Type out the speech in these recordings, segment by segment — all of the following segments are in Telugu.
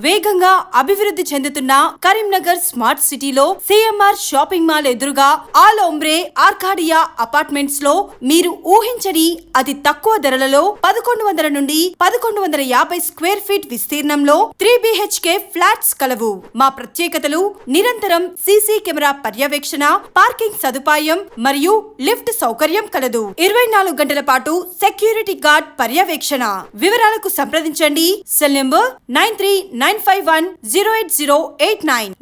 వేగంగా అభివృద్ధి చెందుతున్న కరీంనగర్ స్మార్ట్ సిటీలో సిఎంఆర్ షాపింగ్ మాల్ ఎదురుగా ఆల్ ఒంబ్రే ఆర్కాడియా అపార్ట్మెంట్స్ లో మీరు ఊహించని అతి తక్కువ ధరలలో 1100 నుండి 1150 స్క్వేర్ ఫీట్ విస్తీర్ణంలో 3 BHK ఫ్లాట్స్ కలవు. మా ప్రత్యేకతలు నిరంతరం సీసీ కెమెరా పర్యవేక్షణ, పార్కింగ్ సదుపాయం మరియు లిఫ్ట్ సౌకర్యం కలదు. 24 గంటల పాటు సెక్యూరిటీ గార్డ్ పర్యవేక్షణ. వివరాలకు సంప్రదించండి. Cell number 9395108089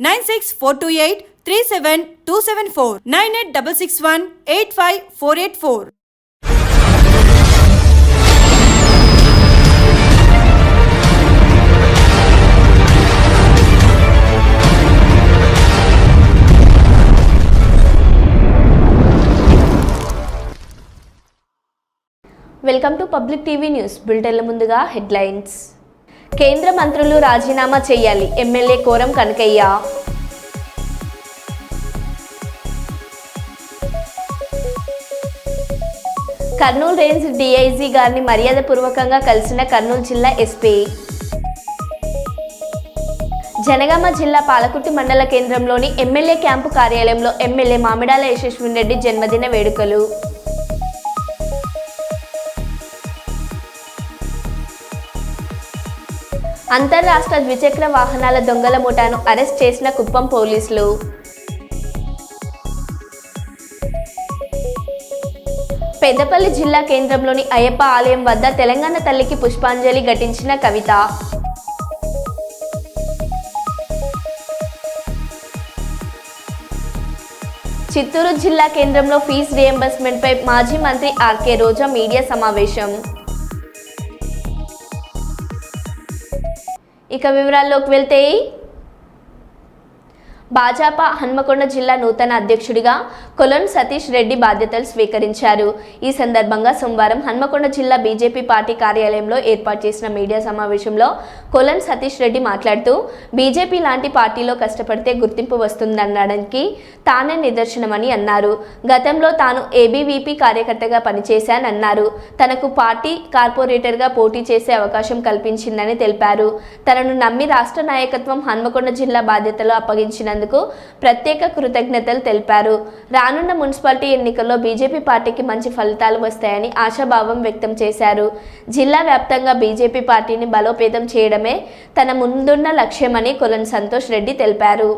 9642837274 9866185484. Welcome to public TV news. బులెటిన్ల ముందుగా హెడ్లైన్స్. కేంద్ర మంత్రులు రాజీనామా చేయాలి, MLA Koram Kanakaiah. Kurnool range DIG గారిని మర్యాదపూర్వకంగా కలిసిన కర్నూలు జిల్లా ఎస్పీ. జనగామ జిల్లా పాలకుర్తి మండల కేంద్రంలోని ఎమ్మెల్యే క్యాంపు కార్యాలయంలో ఎమ్మెల్యే మామిడాల యశస్విన్ రెడ్డి జన్మదిన వేడుకలు. అంతర్రాష్ట్ర ద్విచక్ర వాహనాల దొంగల ముఠాను అరెస్ట్ చేసిన కుప్పం పోలీసులు. పెద్దపల్లి జిల్లా కేంద్రంలోని అయ్యప్ప ఆలయం వద్ద తెలంగాణ తల్లికి పుష్పాంజలి ఘటించిన కవిత. చిత్తూరు జిల్లా కేంద్రంలో ఫీజు రియంబర్స్మెంట్ పై మాజీ మంత్రి ఆర్కే రోజా మీడియా సమావేశం. ఇక వివరాల్లోకి వెళ్తే, భాజపా హన్మకొండ జిల్లా నూతన అధ్యక్షుడిగా కొలన్ సతీష్ రెడ్డి బాధ్యతలు స్వీకరించారు. ఈ సందర్భంగా సోమవారం హన్మకొండ జిల్లా బీజేపీ పార్టీ కార్యాలయంలో ఏర్పాటు చేసిన మీడియా సమావేశంలో కొలన్ సతీష్ రెడ్డి మాట్లాడుతూ, బీజేపీ లాంటి పార్టీలో కష్టపడితే గుర్తింపు వస్తుందనడానికి తానే నిదర్శనమని అన్నారు. గతంలో తాను ఏబీవీపీ కార్యకర్తగా పనిచేశానన్నారు. తనకు పార్టీ కార్పొరేటర్గా పోటీ చేసే అవకాశం కల్పించిందని తెలిపారు. తనను నమ్మి రాష్ట్ర నాయకత్వం హన్మకొండ జిల్లా బాధ్యతలు అప్పగించిన ప్రత్యేక కృతజ్ఞతలు తెలిపారు. రానున్న మున్సిపాలిటీ ఎన్నికల్లో బీజేపీ పార్టీకి మంచి ఫలితాలు వస్తాయని ఆశాభావం వ్యక్తం చేశారు. జిల్లా వ్యాప్తంగా బీజేపీ పార్టీని బలోపేతం చేయడమే తన ముందున్న లక్ష్యమని కొలన్ సంతోష్ రెడ్డి తెలిపారు.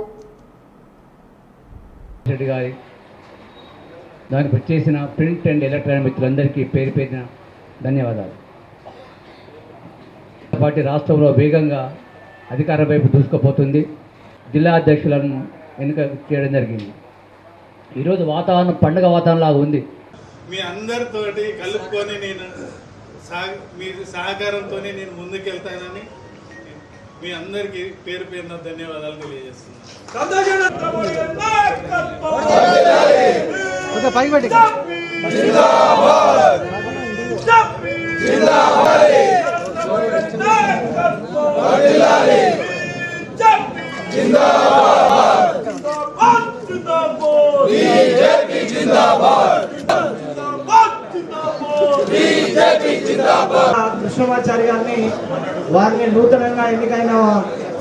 దానికి వచ్చేసిన ప్రింట్ అండ్ ఎలక్ట్రానిక్ మిత్రులందరికీ పేరు పేరిన ధన్యవాదాలు. పార్టీ రాష్ట్రంలో వేగంగా అధికార వైపు దూసుకుపోతుంది. జిల్లా అధ్యక్షులను ఎన్నిక చేయడం జరిగింది. ఈరోజు వాతావరణం పండుగ వాతావరణంలాగా ఉంది. మీ అందరితోటి కలుపుకొని మీరు సహకారంతో నేను ముందుకెళ్తానని మీ అందరికీ పేరు పేరున ధన్యవాదాలు తెలియజేస్తున్నాను. కృష్ణమాచారి గారిని, వారిని నూతనంగా ఎన్నికైన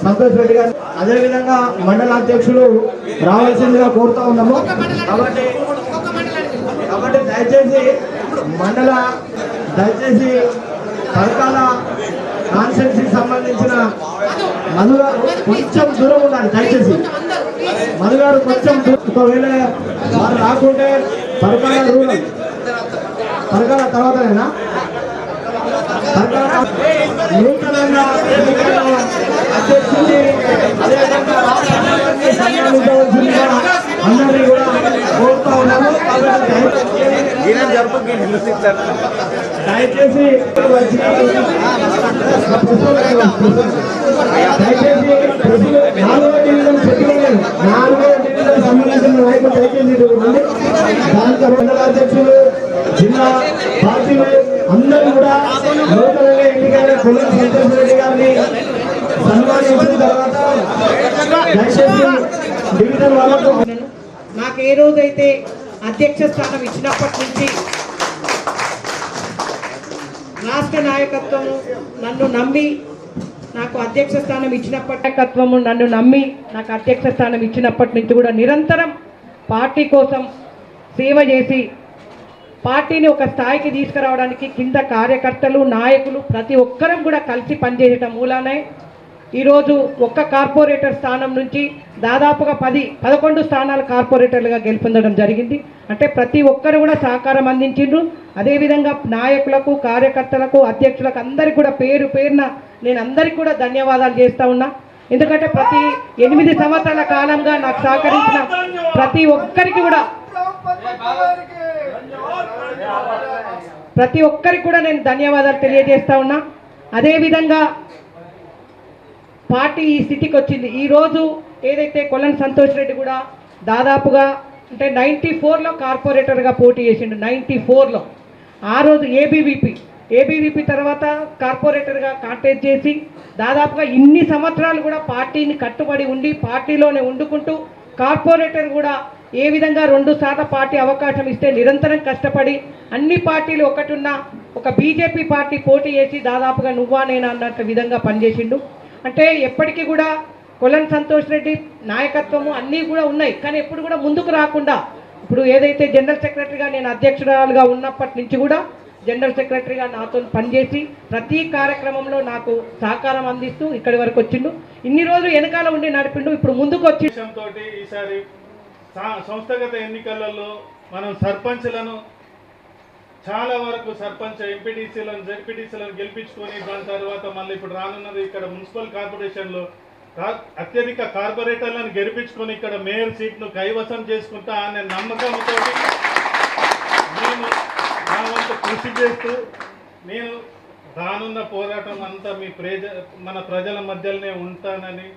సంతోష్ రెడ్డి గారిని, అదేవిధంగా మండల అధ్యక్షులు రావాల్సిందిగా కోరుతా ఉన్నాము. కాబట్టి దయచేసి పరకాల కాన్స్టిట్యున్సీకి సంబంధించిన మధుగారు కొంచెం దూరం ఉండాలి. దయచేసి మధుగారు కొంచెం ఒకవేళ వారు రాకుంటే పరకాల రూరల్, పరకాల తర్వాతనేనా నూతనంగా అధ్యక్షుడిని అదేవిధంగా అందరినీ కూడా కోరుతా ఉన్నాము. దయచేసి నాలుగో డివిజన్ సంబంధించిన నాయకులు దయచేసి దాంతో మండల అధ్యక్షులు, జిల్లా పార్టీలు అందరూ కూడా నూతనంగా ఎన్నికైన కొలన్ సంతోష్ రెడ్డి గారిని సన్మానించిన తర్వాత దయచేసి డివిజన్ వాళ్ళకు నాకు ఏ రోజైతే అధ్యక్ష స్థానం ఇచ్చినప్పటి నుంచి రాష్ట్ర నాయకత్వం నన్ను నమ్మి నాకు అధ్యక్ష స్థానం ఇచ్చినప్పటికత్వము నన్ను నమ్మి నాకు అధ్యక్ష స్థానం ఇచ్చినప్పటి నుంచి కూడా నిరంతరం పార్టీ కోసం సేవ చేసి పార్టీని ఒక స్థాయికి తీసుకురావడానికి కింద కార్యకర్తలు నాయకులు ప్రతి ఒక్కరం కూడా కలిసి పనిచేయటం మూలానే ఈరోజు ఒక్క కార్పొరేటర్ స్థానం నుంచి దాదాపుగా 11 స్థానాలు కార్పొరేటర్లుగా గెలుపొందడం జరిగింది. అంటే ప్రతి ఒక్కరు కూడా సహకారం అందించిండ్రు. అదేవిధంగా నాయకులకు కార్యకర్తలకు అధ్యక్షులకు అందరికీ కూడా పేరున నేను అందరికీ కూడా ధన్యవాదాలు చేస్తూ ఉన్నా. ఎందుకంటే ప్రతి 8 సంవత్సరాల కాలంగా నాకు సహకరించిన ప్రతి ఒక్కరికి కూడా నేను ధన్యవాదాలు తెలియజేస్తా ఉన్నా. అదేవిధంగా పార్టీ ఈ స్థితికి వచ్చింది. ఈరోజు ఏదైతే కొలను సంతోష్ రెడ్డి కూడా దాదాపుగా అంటే 94లో కార్పొరేటర్గా పోటీ చేసిండు. 94లో ఆ రోజు ఏబీవీపీ తర్వాత కార్పొరేటర్గా కాంటెస్ట్ చేసి దాదాపుగా ఇన్ని సంవత్సరాలు కూడా పార్టీని కట్టుబడి ఉండి పార్టీలోనే వండుకుంటూ కార్పొరేటర్ కూడా ఏ విధంగా 2 సార్లు పార్టీ అవకాశం ఇస్తే నిరంతరం కష్టపడి అన్ని పార్టీలు ఒకటున్న ఒక బీజేపీ పార్టీ పోటీ చేసి దాదాపుగా నువ్వా నేనా అన్నట్టు విధంగా పనిచేసిండు. అంటే ఎప్పటికీ కూడా కొలను సంతోష్ రెడ్డి నాయకత్వము అన్నీ కూడా ఉన్నాయి. కానీ ఎప్పుడు కూడా ముందుకు రాకుండా ఇప్పుడు ఏదైతే జనరల్ సెక్రటరీగా నేను అధ్యక్షురాలుగా ఉన్నప్పటి నుంచి కూడా జనరల్ సెక్రటరీగా నాతో పనిచేసి ప్రతి కార్యక్రమంలో నాకు సహకారం అందిస్తూ ఇక్కడి వరకు వచ్చిండు. ఇన్ని రోజులు వెనకాల ఉండి నడిపిండు. ఇప్పుడు ముందుకు వచ్చి ఈసారి సంస్థాగత ఎన్నికలలో మనం సర్పంచ్లను చాలా వరకు సర్పంచ్ ఎంపీటీసీలను జెడ్పీటీసీలను గెలిపించుకొని దాని తర్వాత మళ్ళీ ఇప్పుడు రానున్నది ఇక్కడ మున్సిపల్ కార్పొరేషన్లో అత్యధిక కార్పొరేటర్లను గెలిపించుకొని ఇక్కడ మేయర్ సీట్ను కైవసం చేసుకుంటా అనే నమ్మకంతో నేను నా వంతు కృషి చేస్తూ నేను రానున్న పోరాటం అంతా మన ప్రజల మధ్యలోనే ఉంటానని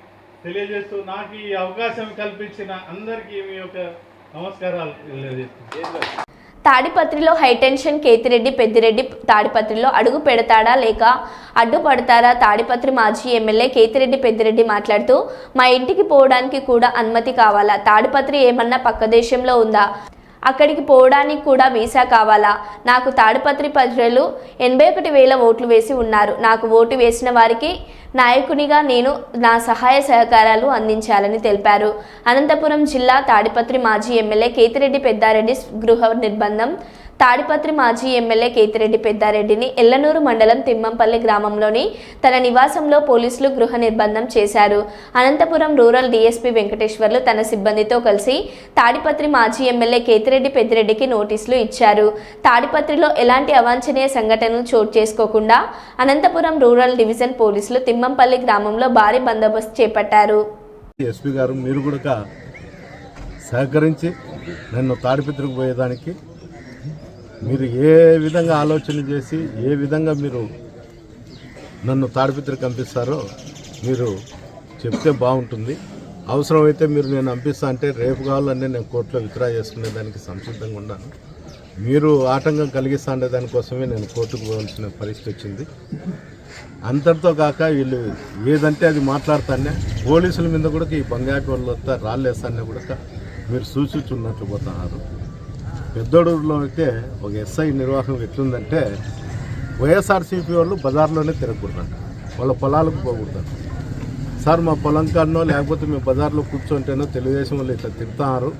తెలియజేస్తూ నాకు ఈ అవకాశం కల్పించిన అందరికీ మీ యొక్క నమస్కారాలు తెలియజేస్తున్నాను. తాడిపత్రిలో హైటెన్షన్ కేతిరెడ్డి పెద్దిరెడ్డి తాడిపత్రిలో అడుగు పెడతాడా లేక అడ్డుపడతారా? తాడిపత్రి మాజీ ఎమ్మెల్యే కేతిరెడ్డి పెద్దిరెడ్డి మాట్లాడుతూ మా ఇంటికి పోవడానికి కూడా అనుమతి కావాలా? తాడిపత్రి ఏమన్నా పక్క దేశంలో ఉందా? అక్కడికి పోవడానికి కూడా వీసా కావాలా? నాకు తాడిపత్రి ప్రజలు 81,000 ఓట్లు వేసి ఉన్నారు. నాకు ఓటు వేసిన వారికి నాయకునిగా నేను నా సహాయ సహకారాలు అందించాలని తెలిపారు. అనంతపురం జిల్లా తాడిపత్రి మాజీ ఎమ్మెల్యే కేతిరెడ్డి పెద్దారెడ్డి గృహ నిర్బంధం. తాడిపత్రి మాజీ ఎమ్మెల్యే కేతిరెడ్డి పెద్దారెడ్డిని ఎల్లనూరు మండలం తిమ్మంపల్లి గ్రామంలోని తన నివాసంలో పోలీసులు గృహ నిర్బంధం చేశారు. అనంతపురం రూరల్ డీఎస్పీ వెంకటేశ్వర్లు తన సిబ్బందితో కలిసి తాడిపత్రి మాజీ ఎమ్మెల్యే కేతిరెడ్డి పెద్దిరెడ్డికి నోటీసులు ఇచ్చారు. తాడిపత్రిలో ఎలాంటి అవాంఛనీయ సంఘటనలు చోటు చేసుకోకుండా అనంతపురం రూరల్ డివిజన్ పోలీసులు తిమ్మంపల్లి గ్రామంలో భారీ బందోబస్తు చేపట్టారు. ఎస్పీ గారు మీరు కూడా సహకరించి నన్ను తాడిపత్రికి పోయేదానికి మీరు ఏ విధంగా ఆలోచన చేసి ఏ విధంగా మీరు నన్ను తాడిపత్రికి పంపిస్తారో మీరు చెప్తే బాగుంటుంది. అవసరమైతే మీరు నేను పంపిస్తా అంటే రేపు కావాలనే నేను కోర్టులో విత్డ్రా చేసుకునే దానికి సంసిద్ధంగా ఉన్నాను. మీరు ఆటంకం కలిగిస్తా ఉండే దానికోసమే నేను కోర్టుకు పోవాల్సిన పరిస్థితి వచ్చింది. అంతటితో కాక వీళ్ళు ఏదంటే అది మాట్లాడుతానే పోలీసుల మీద కూడా ఈ బంగాటి వాళ్ళు వస్తా రాళ్ళేస్తానే కూడా మీరు సూచించున్నట్లు పోతున్నారు. పెద్దోడూరులో అయితే ఒక ఎస్ఐ నిర్వాహం ఎట్లుందంటే వైఎస్ఆర్సీపీ వాళ్ళు బజార్లోనే తిరగకూడదంట, వాళ్ళ పొలాలకు పోకూడదంట. సార్ మా పొలం కాడనో లేకపోతే మేము బజార్లో కూర్చుంటేనో తెలుగుదేశం వాళ్ళు ఇట్లా తిడతారు,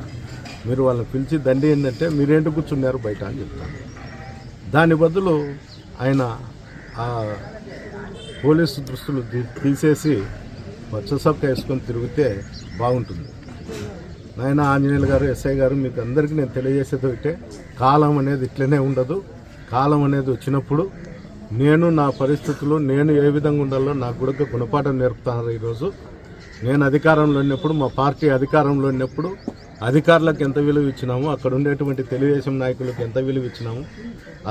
మీరు వాళ్ళని పిలిచి దండి ఏంటంటే మీరేంటి కూర్చున్నారు బయట అని చెప్తాను. దాని బదులు ఆయన ఆ పోలీసు దృష్టిలు తీసేసి పచ్చసొక్క వేసుకొని తిరిగితే బాగుంటుంది. నాయన ఆంజనేయులు గారు, ఎస్ఐ గారు, మీకు అందరికీ నేను తెలియజేసేది ఒకటే, కాలం అనేది ఇట్లనే ఉండదు. కాలం అనేది వచ్చినప్పుడు నేను నా పరిస్థితులు నేను ఏ విధంగా ఉండాలో నాకు కూడా గుణపాఠం నేర్పుతాను. ఈరోజు నేను అధికారంలో ఉన్నప్పుడు, మా పార్టీ అధికారంలో ఉన్నప్పుడు అధికారులకు ఎంత విలువ ఇచ్చినాము, అక్కడ ఉండేటువంటి తెలుగుదేశం నాయకులకు ఎంత విలువ ఇచ్చినాము,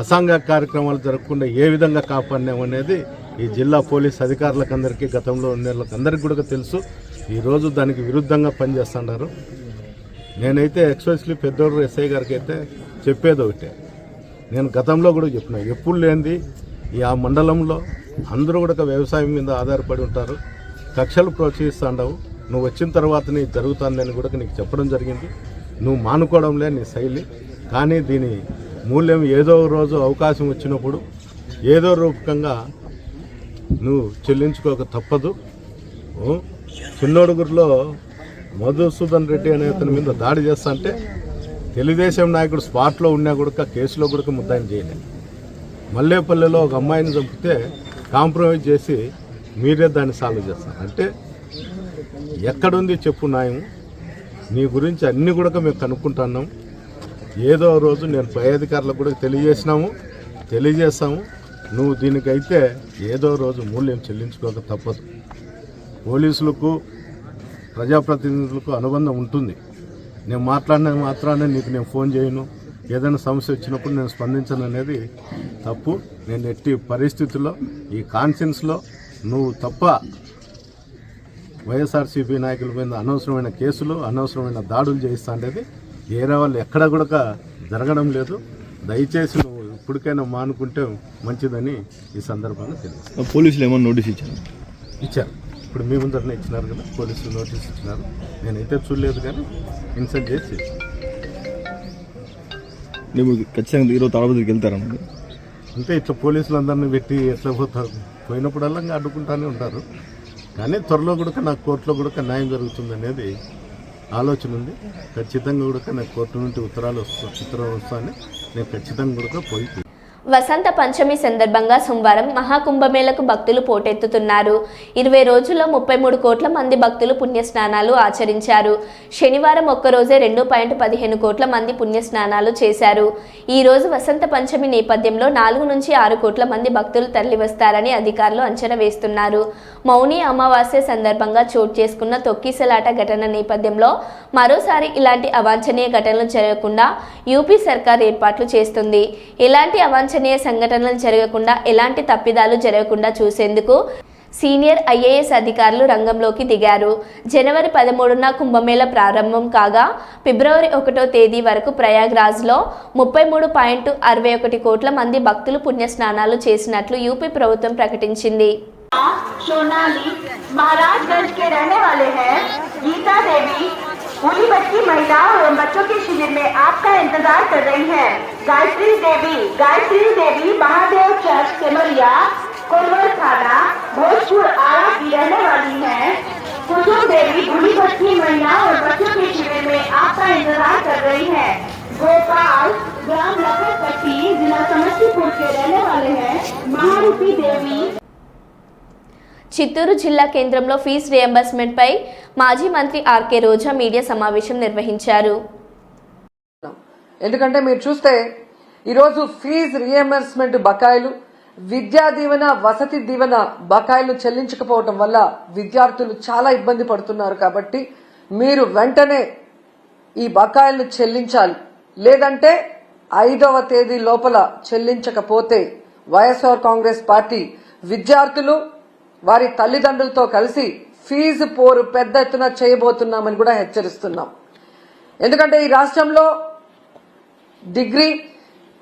అసాంఘిక కార్యక్రమాలు జరగకుండా ఏ విధంగా కాపాడినాము అనేది ఈ జిల్లా పోలీస్ అధికారులకు అందరికీ, గతంలో ఉండే వాళ్ళకి అందరికీ కూడా తెలుసు. ఈరోజు దానికి విరుద్ధంగా పనిచేస్తున్నారు. నేనైతే ఎక్స్పెషల్లీ పెద్దోడు ఎస్ఐ గారికి అయితే చెప్పేది ఒకటే, నేను గతంలో కూడా చెప్పిన, ఎప్పుడు లేనిది ఈ ఆ మండలంలో అందరూ కూడా వ్యవసాయం మీద ఆధారపడి ఉంటారు, కక్షలు ప్రోత్సహిస్తుండవు. నువ్వు వచ్చిన తర్వాత నీ జరుగుతుందని కూడా నీకు చెప్పడం జరిగింది. నువ్వు మానుకోవడంలే నీ శైలి, కానీ దీని మూల్యం ఏదో రోజు అవకాశం వచ్చినప్పుడు ఏదో రూపకంగా నువ్వు చెల్లించుకోక తప్పదు. చిన్నోడుగురిలో మధుసూదన్ రెడ్డి అనే అతని మీద దాడి చేస్తా అంటే తెలుగుదేశం నాయకుడు స్పాట్లో ఉన్నా కూడా కేసులో కూడా ముద్దాయిని చేయలేదు. మల్లేపల్లిలో ఒక అమ్మాయిని చంపితే కాంప్రమైజ్ చేసి మీరే దాన్ని సాల్వ్ చేస్తారు అంటే ఎక్కడుంది చెప్పు న్యాయం? నీ గురించి అన్నీ కూడా మేము కనుక్కుంటున్నాం. ఏదో రోజు నేను పై అధికారులకు కూడా తెలియజేస్తాము. నువ్వు దీనికైతే ఏదో రోజు మూల్యం చెల్లించుకోక తప్పదు. పోలీసులకు ప్రజాప్రతినిధులకు అనుబంధం ఉంటుంది. నేను మాట్లాడిన మాత్రాన్ని నీకు నేను ఫోన్ చేయను, ఏదైనా సమస్య వచ్చినప్పుడు నేను స్పందించను అనేది తప్పు. నేను ఎట్టి పరిస్థితుల్లో ఈ కాన్ఫరెన్స్లో నువ్వు తప్ప వైఎస్ఆర్సీపీ నాయకుల మీద అనవసరమైన కేసులు, అనవసరమైన దాడులు చేయిస్తా అనేది వేరే వాళ్ళు ఎక్కడ కూడా జరగడం లేదు. దయచేసి నువ్వు ఇప్పటికైనా మానుకుంటే మంచిదని ఈ సందర్భంగా తెలుసు. పోలీసులు ఏమన్నా నోటీస్ ఇచ్చారు. ఇప్పుడు మీ ముందరనే ఇచ్చినారు కదా, పోలీసులు నోటీస్ ఇచ్చినారు. నేనైతే చూడలేదు కానీ ఇన్సల్ట్ చేసి నువ్వు ఖచ్చితంగా ఈరోజు తాడపత్రికి వెళ్తారన్నది. అంటే ఇట్లా పోలీసులందరినీ పెట్టి ఎట్లా పోతారు? పోయినప్పుడల్లా అడ్డుకుంటానే ఉంటారు. కానీ త్వరలో కూడా నాకు కోర్టులో కూడా న్యాయం జరుగుతుంది అనేది ఆలోచన ఉంది. ఖచ్చితంగా కూడా నాకు కోర్టు నుండి ఉత్తరాలు వస్తాయని నేను ఖచ్చితంగా కూడా పోయి. వసంత పంచమి సందర్భంగా సోమవారం మహాకుంభమేళకు భక్తులు పోటెత్తుతున్నారు. 20 రోజుల్లో 33 కోట్ల మంది భక్తులు పుణ్యస్నానాలు ఆచరించారు. శనివారం ఒక్కరోజే 2.15 కోట్ల మంది పుణ్యస్నానాలు చేశారు. ఈ రోజు వసంత పంచమి నేపథ్యంలో 4 నుంచి 6 కోట్ల మంది భక్తులు తరలివస్తారని అధికారులు అంచనా వేస్తున్నారు. మౌని అమావాస్య సందర్భంగా చోటు చేసుకున్న తొక్కిసలాట ఘటన నేపథ్యంలో మరోసారి ఇలాంటి అవాంఛనీయ ఘటనలు జరగకుండా యూపీ సర్కార్ ఏర్పాట్లు చేస్తుంది. ఇలాంటి అవాంఛనీయ సంఘటనలు జరగకుండా, ఎలాంటి తప్పిదాలు జరగకుండా చూసేందుకు సీనియర్ ఐఏఎస్ అధికారులు రంగంలోకి దిగారు. జనవరి 13న కుంభమేళ ప్రారంభం కాగా ఫిబ్రవరి 1వ తేదీ వరకు ప్రయాగ్రాజ్లో 33.61 కోట్ల మంది భక్తులు పుణ్యస్నానాలు చేసినట్లు యూపీ ప్రభుత్వం ప్రకటించింది. सोनाली महाराजगंज के रहने वाले हैं। गीता देवी पूरी बच्ची महिलाओं एवं बच्चों के शिविर में आपका इंतजार कर रही हैं। गायत्री देवी महादेव चर्च सेमरिया कोलवर थाना भोजपुर आरा की रहने वाली हैं। कुसुम देवी पूरी बच्ची महिलाओं और बच्चों के शिविर में आपका इंतजार कर रही हैं। गोपाल ग्राम लखनपट्टी जिला समस्तीपुर के रहने वाले हैं। महारूपी देवी చిత్తూరు జిల్లా కేంద్రంలో ఫీజు రియంబర్స్మెంట్ పై మాజీ మంత్రి ఆర్కే రోజా మీడియా సమావేశం నిర్వహించారు. ఎందుకంటే మీరు చూస్తే ఈరోజు ఫీజు రియంబర్స్మెంట్ బకాయిలు, విద్యా దీవెన, వసతి దీవెన బకాయిలు చెల్లించకపోవడం వల్ల విద్యార్థులు చాలా ఇబ్బంది పడుతున్నారు. కాబట్టి మీరు వెంటనే ఈ బకాయిలను చెల్లించాలి. లేదంటే 5వ తేదీ లోపల చెల్లించకపోతే వైఎస్ఆర్ కాంగ్రెస్ పార్టీ విద్యార్థులు వారి తల్లిదండ్రులతో కలిసి ఫీజు పోరు పెద్ద ఎత్తున చేయబోతున్నామని కూడా హెచ్చరిస్తున్నాం. ఎందుకంటే ఈ రాష్ట్రంలో డిగ్రీ,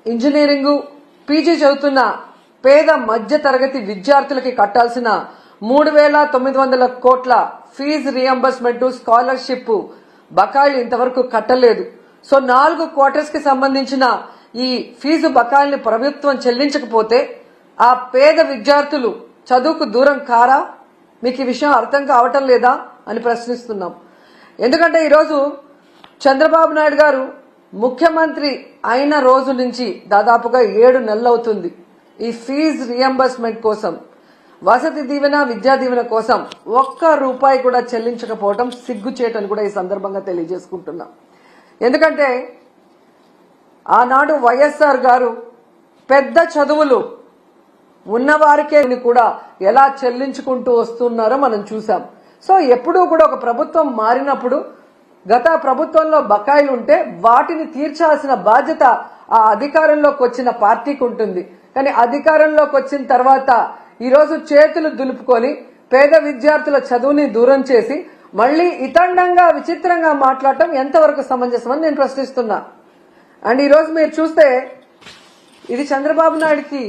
ఇంజనీరింగ్, పీజీ చదువుతున్న పేద మధ్య తరగతి విద్యార్థులకి కట్టాల్సిన 3,900 కోట్ల ఫీజు రియంబర్స్మెంట్, స్కాలర్షిప్ బకాయిలు ఇంతవరకు కట్టలేదు. సో 4 క్వార్టర్స్ కి సంబంధించిన ఈ ఫీజు బకాయిల్ని ప్రభుత్వం చెల్లించకపోతే ఆ పేద విద్యార్థులు చదువుకు దూరం కారా? మీకు ఈ విషయం అర్థం కావటం లేదా అని ప్రశ్నిస్తున్నాం. ఎందుకంటే ఈరోజు చంద్రబాబు నాయుడు గారు ముఖ్యమంత్రి అయిన రోజు నుంచి దాదాపుగా 7 నెలలు అవుతుంది. ఈ ఫీజు రియంబర్స్మెంట్ కోసం, వసతి దీవెన, విద్యా దీవెన కోసం ₹1 కూడా చెల్లించకపోవడం సిగ్గుచేటని కూడా ఈ సందర్భంగా తెలియజేసుకుంటున్నాం. ఎందుకంటే ఆనాడు వైఎస్ఆర్ గారు పెద్ద చదువులు ఉన్నవారికే కూడా ఎలా చెల్లించుకుంటూ వస్తున్నారో మనం చూసాం. సో ఎప్పుడూ కూడా ఒక ప్రభుత్వం మారినప్పుడు గత ప్రభుత్వంలో బకాయిలు ఉంటే వాటిని తీర్చాల్సిన బాధ్యత ఆ అధికారంలోకి వచ్చిన పార్టీకి ఉంటుంది. కానీ అధికారంలోకి వచ్చిన తర్వాత ఈరోజు చేతులు దులుపుకొని పేద విద్యార్థుల చదువుని దూరం చేసి మళ్లీ ఇతండంగా, విచిత్రంగా మాట్లాడటం ఎంతవరకు సమంజసమని నేను ప్రశ్నిస్తున్నా. అండ్ ఈరోజు మీరు చూస్తే ఇది చంద్రబాబు నాయుడికి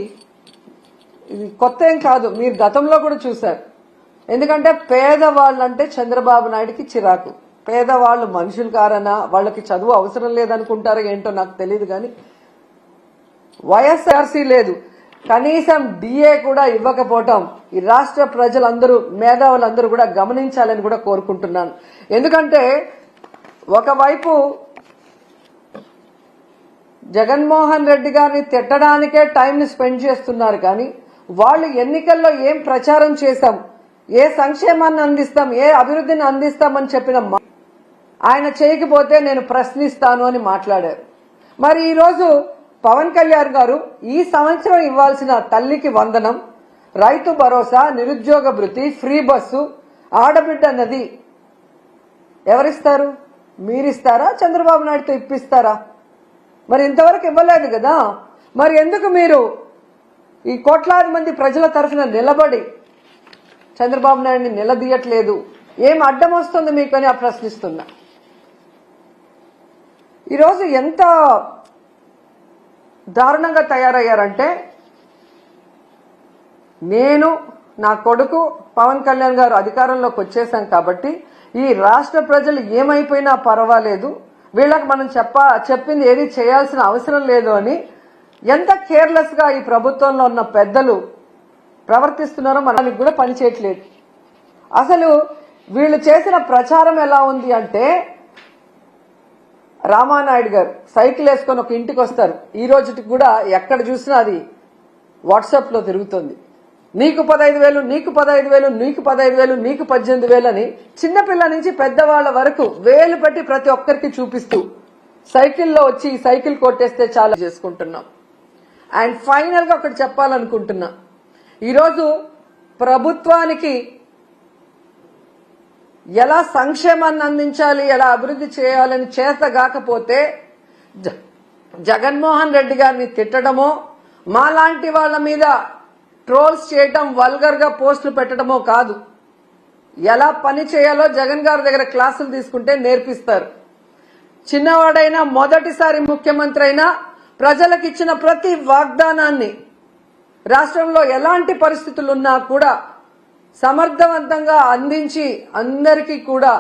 ఇది కొత్త ఏం కాదు, మీరు గతంలో కూడా చూశారు. ఎందుకంటే పేదవాళ్ళంటే చంద్రబాబు నాయుడికి చిరాకు. పేదవాళ్ళు మనుషులు కారనా, వాళ్ళకి చదువు అవసరం లేదనుకుంటారో ఏంటో నాకు తెలియదు. కానీ వైఎస్ఆర్సీ లేదు, కనీసం డిఏ కూడా ఇవ్వకపోవటం ఈ రాష్ట్ర ప్రజలందరూ మేధావులందరూ కూడా గమనించాలని కూడా కోరుకుంటున్నాను. ఎందుకంటే ఒకవైపు జగన్మోహన్ రెడ్డి గారిని తిట్టడానికే టైంని స్పెండ్ చేస్తున్నారు, కానీ వాళ్ళు ఎన్నికల్లో ఏం ప్రచారం చేశాం, ఏ సంక్షేమాన్ని అందిస్తాం, ఏ అభివృద్ధిని అందిస్తామని చెప్పిన ఆయన చేయకపోతే నేను ప్రశ్నిస్తాను అని మాట్లాడారు. మరి ఈరోజు పవన్ కళ్యాణ్ గారు ఈ సంవత్సరం ఇవ్వాల్సిన తల్లికి వందనం, రైతు భరోసా, నిరుద్యోగ భృతి, ఫ్రీ బస్సు, ఆడబిడ్డ నది ఎవరిస్తారు? మీరిస్తారా? చంద్రబాబు నాయుడుతో ఇప్పిస్తారా? మరి ఇంతవరకు ఇవ్వలేదు కదా. మరి ఎందుకు మీరు ఈ కోట్లాది మంది ప్రజల తరఫున నిలబడి చంద్రబాబు నాయుడిని నిలదీయట్లేదు? ఏం అడ్డం వస్తుంది మీకు అని ప్రశ్నిస్తున్నా. ఈరోజు ఎంత దారుణంగా తయారయ్యారంటే, నేను నా కొడుకు పవన్ కళ్యాణ్ గారు అధికారంలోకి వచ్చేసాం కాబట్టి ఈ రాష్ట్ర ప్రజలు ఏమైపోయినా పర్వాలేదు, వీళ్ళకి మనం చెప్పింది ఏది చేయాల్సిన అవసరం లేదు అని ఎంత కేర్లెస్ గా ఈ ప్రభుత్వంలో ఉన్న పెద్దలు ప్రవర్తిస్తున్నారో మనకి కూడా పనిచేయట్లేదు. అసలు వీళ్ళు చేసిన ప్రచారం ఎలా ఉంది అంటే, రామానాయుడు గారు సైకిల్ వేసుకొని ఒక ఇంటికి వస్తారు, ఈ రోజుకి కూడా ఎక్కడ చూసినా అది వాట్సాప్ లో తిరుగుతుంది. నీకు 15,000, నీకు 15,000, నీకు 15,000, నీకు 18,000 అని చిన్నపిల్ల నుంచి పెద్దవాళ్ల వరకు వేలు పెట్టి ప్రతి ఒక్కరికి చూపిస్తూ సైకిల్లో వచ్చి ఈ సైకిల్ కొట్టేస్తే చాలా చేసుకుంటున్నాం. అండ్ ఫైనల్ గా ఒకటి చెప్పాలనుకుంటున్నా, ఈరోజు ప్రభుత్వానికి ఎలా సంక్షేమాన్ని అందించాలి, ఎలా అభివృద్ధి చేయాలని చేతగాకపోతే జగన్మోహన్ రెడ్డి గారిని తిట్టడమో, మాలాంటి వాళ్ళ మీద ట్రోల్స్ చేయటం, వల్గర్ గా పోస్టులు పెట్టడమో కాదు, ఎలా పని చేయాలో జగన్ గారి దగ్గర క్లాసులు తీసుకుంటే నేర్పిస్తారు. చిన్నవాడైనా మొదటిసారి ముఖ్యమంత్రి అయినా ప్రజలకు ఇచ్చిన ప్రతి వాగ్దానాన్ని రాష్ట్రంలో ఎలాంటి పరిస్థితులున్నా కూడా సమర్థవంతంగా అందించి అందరికీ కూడా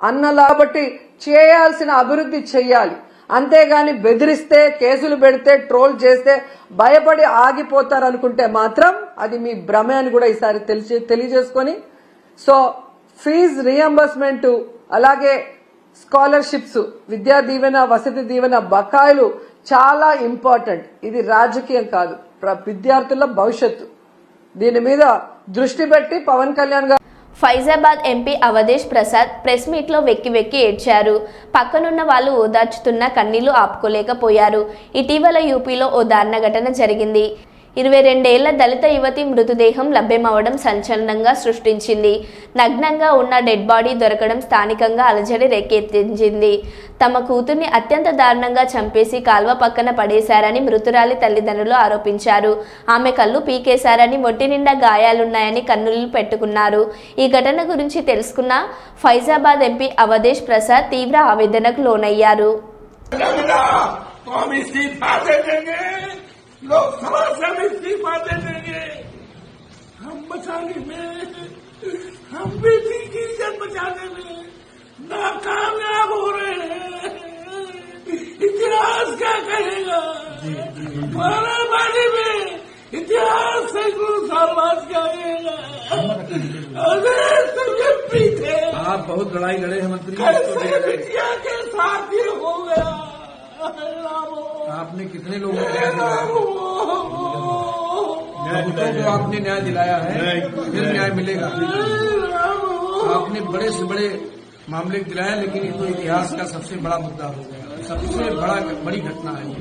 అన్నలాబట్టి చేయాల్సిన అభివృద్ధి చెయ్యాలి. అంతేగాని బెదిరిస్తే, కేసులు పెడితే, ట్రోల్ చేస్తే భయపడి ఆగిపోతారనుకుంటే మాత్రం అది మీ భ్రమే అని కూడా ఈసారి తెలియజేసుకొని, సో ఫీజు రియంబర్స్మెంట్, అలాగే స్కాలర్షిప్స్, విద్యా దీవెన, వసతి దీవెన బకాయిలు చాలా ఇంపార్టెంట్. ఇది రాజకీయం కాదు, విద్యార్థుల భవిష్యత్తు. దీని మీద దృష్టి పెట్టి పవన్ కళ్యాణ్ గారు. ఫైజాబాద్ ఎంపీ అవధేష్ ప్రసాద్ ప్రెస్ మీట్లో వెక్కి వెక్కి ఏడ్చారు. పక్కనున్న వాళ్ళు ఓదార్చుతున్న కన్నీళ్లు ఆపుకోలేకపోయారు. ఇటీవల యూపీలో ఓ దారుణ ఘటన జరిగింది. 22 ఏళ్ల దళిత యువతి మృతదేహం లభ్యమవడం సంచలనంగా సృష్టించింది. నగ్నంగా ఉన్న డెడ్ బాడీ దొరకడం స్థానికంగా అలజడి రేకెత్తించింది. తమ కూతుర్ని అత్యంత దారుణంగా చంపేసి కాల్వ పక్కన పడేశారని మృతురాలి తల్లిదండ్రులు ఆరోపించారు. ఆమె కళ్ళు పీకేశారని, ఒంటి నిండా గాయాలున్నాయని కన్నులు పెట్టుకున్నారు. ఈ ఘటన గురించి తెలుసుకున్న ఫైజాబాద్ ఎంపీ అవధేష్ ప్రసాద్ తీవ్ర ఆవేదనకు లోనయ్యారు. लोकसभा से भी इस्तीफा दे देंगे, हम बचाने में, हम बेटी की इज्जत बचाने में नाकामयाब हो रहे हैं। इतिहास क्या कहेगा? मारामारी में इतिहास सैकड़ों साल बाद क्या कहेगा? अरे एमपी थे, आप बहुत लड़ाई लड़े हैं मंत्री, कैसे बिटिया के साथ ये हो गया? आपने कितने लोगों को आपने न्याय दिलाया है, फिर न्याय मिलेगा। आपने बड़े से बड़े मामले दिलाया, लेकिन ये तो इतिहास का सबसे बड़ा मुद्दा हो गया, सबसे बड़ी घटना है ये,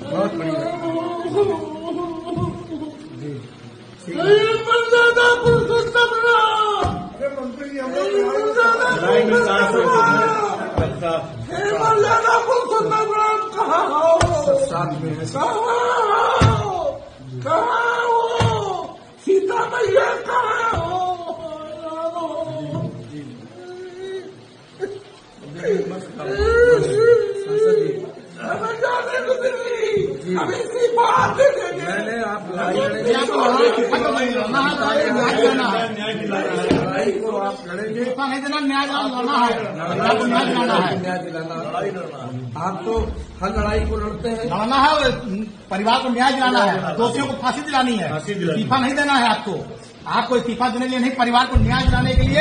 बहुत बड़ी साथ में है। कहाँ हो सीता मैया, कहाँ हो? मैंने आप लड़ाई को आप लड़ेंगे, नहीं देना, न्याय दिलाना है, न्याय दिलाना है। आप तो हर लड़ाई को लड़ते हैं, लड़ना है, परिवार को न्याय दिलाना है, दोषियों को फांसी दिलानी है, इस्तीफा नहीं देना है आपको इस्तीफा देने के लिए नहीं, परिवार को न्याय दिलाने के लिए,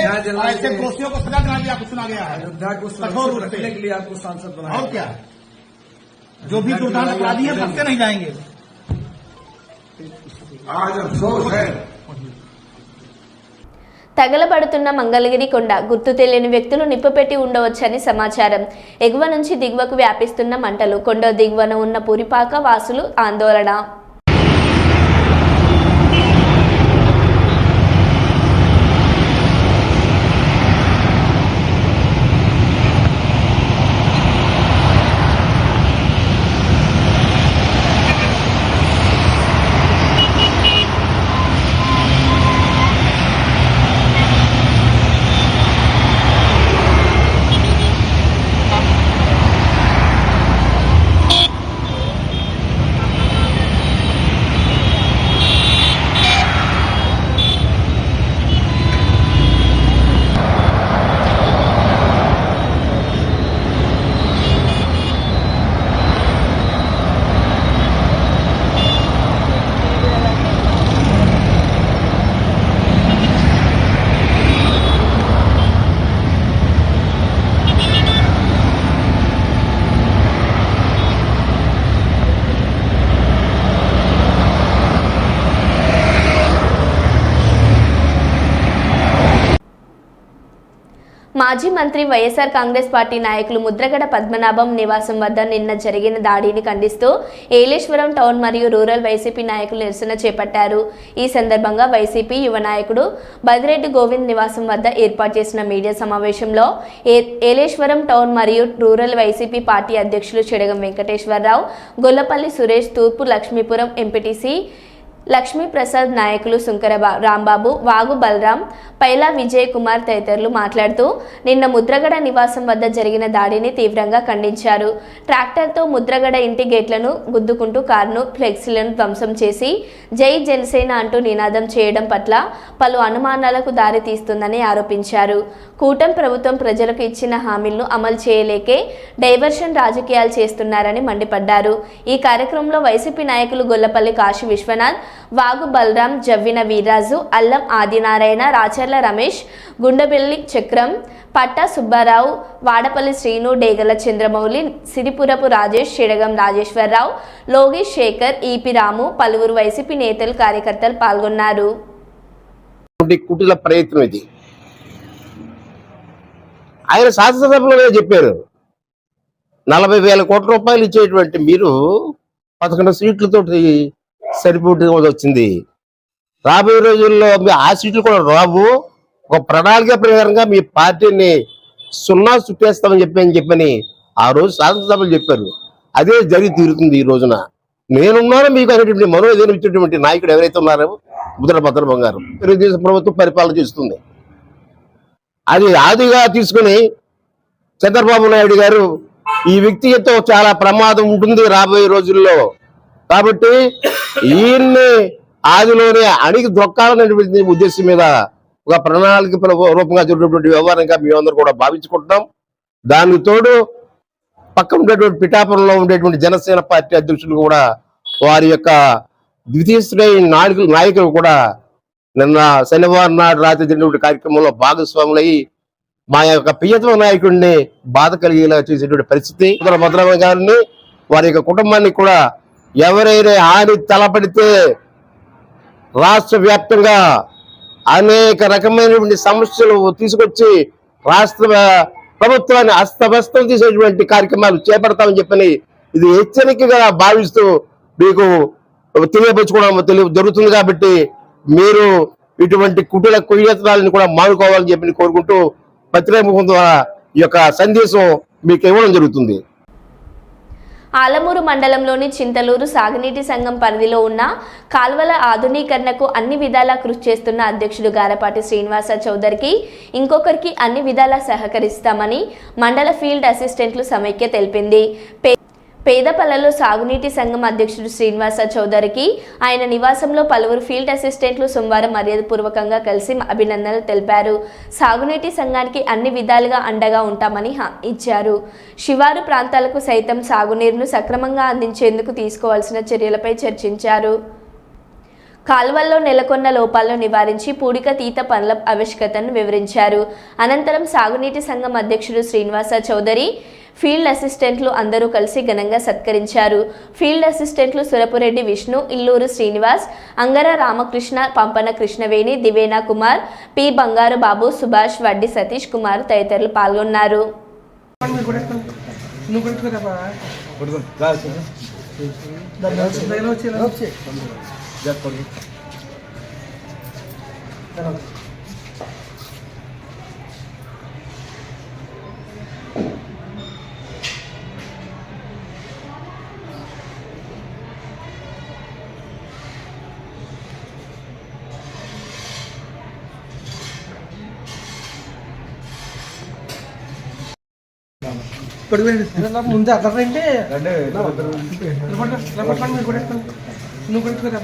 ऐसे दोषियों को सजा दिलाने के लिए आपको चुना गया है, कठोर रूप से के लिए आपको सांसद बनाया। और क्या, जो भी दुर्दांत अपराधी है बख्शे नहीं जाएंगे। आज अफसोस है। తగలబడుతున్న మంగళగిరి కొండ గుర్తు తెలియని వ్యక్తులు నిప్పుపెట్టి ఉండవచ్చని సమాచారం. ఎగువ నుంచి దిగువకు వ్యాపిస్తున్న మంటలు, కొండ దిగువన ఉన్న పురిపాక వాసులు ఆందోళన. మాజీ మంత్రి వైఎస్ఆర్ కాంగ్రెస్ పార్టీ నాయకులు ముద్రగడ పద్మనాభం నివాసం వద్ద నిన్న జరిగిన దాడిని ఖండిస్తూ ఏలేశ్వరం టౌన్ మరియు రూరల్ వైసీపీ నాయకులు నిరసన చేపట్టారు. ఈ సందర్భంగా వైసీపీ యువ నాయకుడు బదిరెడ్డి గోవింద్ నివాసం వద్ద ఏర్పాటు చేసిన మీడియా సమావేశంలో ఏలేశ్వరం టౌన్ మరియు రూరల్ వైసీపీ పార్టీ అధ్యక్షులు చెడగం వెంకటేశ్వరరావు, గొల్లపల్లి సురేష్, తూర్పు లక్ష్మీపురం ఎంపీటీసీ లక్ష్మీప్రసాద్, నాయకులు సుంకర రాంబాబు, వాగు బలరాం, పైలా విజయ్ కుమార్ తదితరులు మాట్లాడుతూ నిన్న ముద్రగడ నివాసం వద్ద జరిగిన దాడిని తీవ్రంగా ఖండించారు. ట్రాక్టర్తో ముద్రగడ ఇంటి గేట్లను గుద్దుకుంటూ కారును, ఫ్లెక్సీలను ధ్వంసం చేసి జై జనసేన అంటూ నినాదం చేయడం పట్ల పలు అనుమానాలకు దారి తీస్తుందని ఆరోపించారు. కూటమి ప్రభుత్వం ప్రజలకు ఇచ్చిన హామీలను అమలు చేయలేకే డైవర్షన్ రాజకీయాలు చేస్తున్నారని మండిపడ్డారు. ఈ కార్యక్రమంలో వైసీపీ నాయకులు గొల్లపల్లి కాశీ విశ్వనాథ్, వాగు బలరాం, జవ్విన వీర్రాజు, అల్లం ఆదినారాయణ, రాచర్ల రమేష్, గుండబెల్లి చక్రం, పట్టా సుబ్బారావు, వాడపల్లి శ్రీను, డేగల చంద్రమౌళి, సిరిపురపు రాజేష్, చెడగం రాజేశ్వరరావు, లోగేష్ శేఖర్, ఈపి రాము, పలువురు వైసీపీ నేతలు, కార్యకర్తలు పాల్గొన్నారు. కుటిల ప్రయత్నం ఇది. ఆయన శాసనసభలోనే చెప్పారు, 40,000 కోట్ల రూపాయలు ఇచ్చేటువంటి మీరు 11 సీట్లతో సరిపోటీ వచ్చింది. రాబోయే రోజుల్లో మీ ఆ సీట్లు కూడా రావు. ఒక ప్రణాళిక ప్రకారంగా మీ పార్టీని సున్నా చుట్టేస్తామని చెప్పని ఆ రోజు శాసనసభలు చెప్పారు. అదే జరిగి తీరుతుంది. ఈ రోజున నేనున్నాను మీకు అనేటువంటి మనోవేదన ఇచ్చేటువంటి నాయకుడు ఎవరైతే ఉన్నారో ముద్రగడ పద్మనాభం గారు, తెలుగుదేశం ప్రభుత్వం పరిపాలన చేస్తుంది. అది ఆదిగా తీసుకుని చంద్రబాబు నాయుడు గారు ఈ వ్యక్తితో చాలా ప్రమాదం ఉంటుంది రాబోయే రోజుల్లో, కాబట్టి ఈయన్ని ఆదిలోనే అణిగి దొక్కాలనేటువంటి ఉద్దేశం మీద ఒక ప్రణాళిక రూపంగా జరిగినటువంటి వ్యవహారంగా మేమందరూ కూడా భావించుకుంటున్నాం. దానికి తోడు పక్కన ఉండేటువంటి పిఠాపురంలో ఉండేటువంటి జనసేన పార్టీ అధ్యక్షులు కూడా వారి యొక్క ద్వితీయ శ్రేణి నాయకులు కూడా నిన్న శనివారం నాడు రాత్రి జరిగినటువంటి కార్యక్రమంలో భాగస్వాములయ్యి మా యొక్క ప్రియతమ నాయకుడిని బాధ కలిగేలా చేసేటువంటి పరిస్థితి. భద్రమ్మ గారిని వారి యొక్క కుటుంబాన్ని కూడా ఎవరైనా హాని తలపడితే రాష్ట్ర వ్యాప్తంగా అనేక రకమైనటువంటి సమస్యలు తీసుకొచ్చి రాష్ట్ర ప్రభుత్వాన్ని అస్తవ్యస్తం తీసేటువంటి కార్యక్రమాలు చేపడతామని చెప్పని ఇది హెచ్చరికగా భావిస్తూ మీకు తెలియపరచుకోవడం జరుగుతుంది. కాబట్టి మీరు ఇటువంటి కుటీల కుయ్యత్నాలను కూడా మానుకోవాలని చెప్పి కోరుకుంటూ పత్రిక ద్వారా ఈ యొక్క సందేశం మీకు ఇవ్వడం జరుగుతుంది. ఆలమూరు మండలంలోని చింతలూరు సాగునీటి సంఘం పరిధిలో ఉన్న కాల్వల ఆధునీకరణకు అన్ని విధాలా కృషి చేస్తున్న అధ్యక్షుడు గారపాటి శ్రీనివాస చౌదరికి ఇంకొకరికి అన్ని విధాలా సహకరిస్తామని మండల ఫీల్డ్ అసిస్టెంట్లు సమైక్య తెలిపింది. పేదపల్లలో సాగునీటి సంఘం అధ్యక్షుడు శ్రీనివాస చౌదరికి ఆయన నివాసంలో పలువురు ఫీల్డ్ అసిస్టెంట్లు సోమవారం మర్యాదపూర్వకంగా కలిసి అభినందనలు తెలిపారు. సాగునీటి సంఘానికి అన్ని విధాలుగా అండగా ఉంటామని ఇచ్చారు. శివారు ప్రాంతాలకు సైతం సాగునీరును సక్రమంగా అందించేందుకు తీసుకోవాల్సిన చర్యలపై చర్చించారు. కాల్వల్లో నెలకొన్న లోపాలను నివారించి పూడికతీత పనుల ఆవశ్యకతను వివరించారు. అనంతరం సాగునీటి సంఘం అధ్యక్షుడు శ్రీనివాస చౌదరి ఫీల్డ్ అసిస్టెంట్లు అందరూ కలిసి ఘనంగా సత్కరించారు. ఫీల్డ్ అసిస్టెంట్లు సురపురెడ్డి విష్ణు, ఇల్లూరు శ్రీనివాస్, అంగర రామకృష్ణ, పంపన కృష్ణవేణి, దివేనా కుమార్, పి బంగారు బాబు, సుభాష్, వడ్డి సతీష్ కుమార్ తదితరులు పాల్గొన్నారు. ముందు అర్థమైంటే నువ్వు కొడుకురా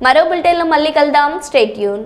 మరో బులెటిన్లో మళ్ళీ కలుద్దాం. Stay tune.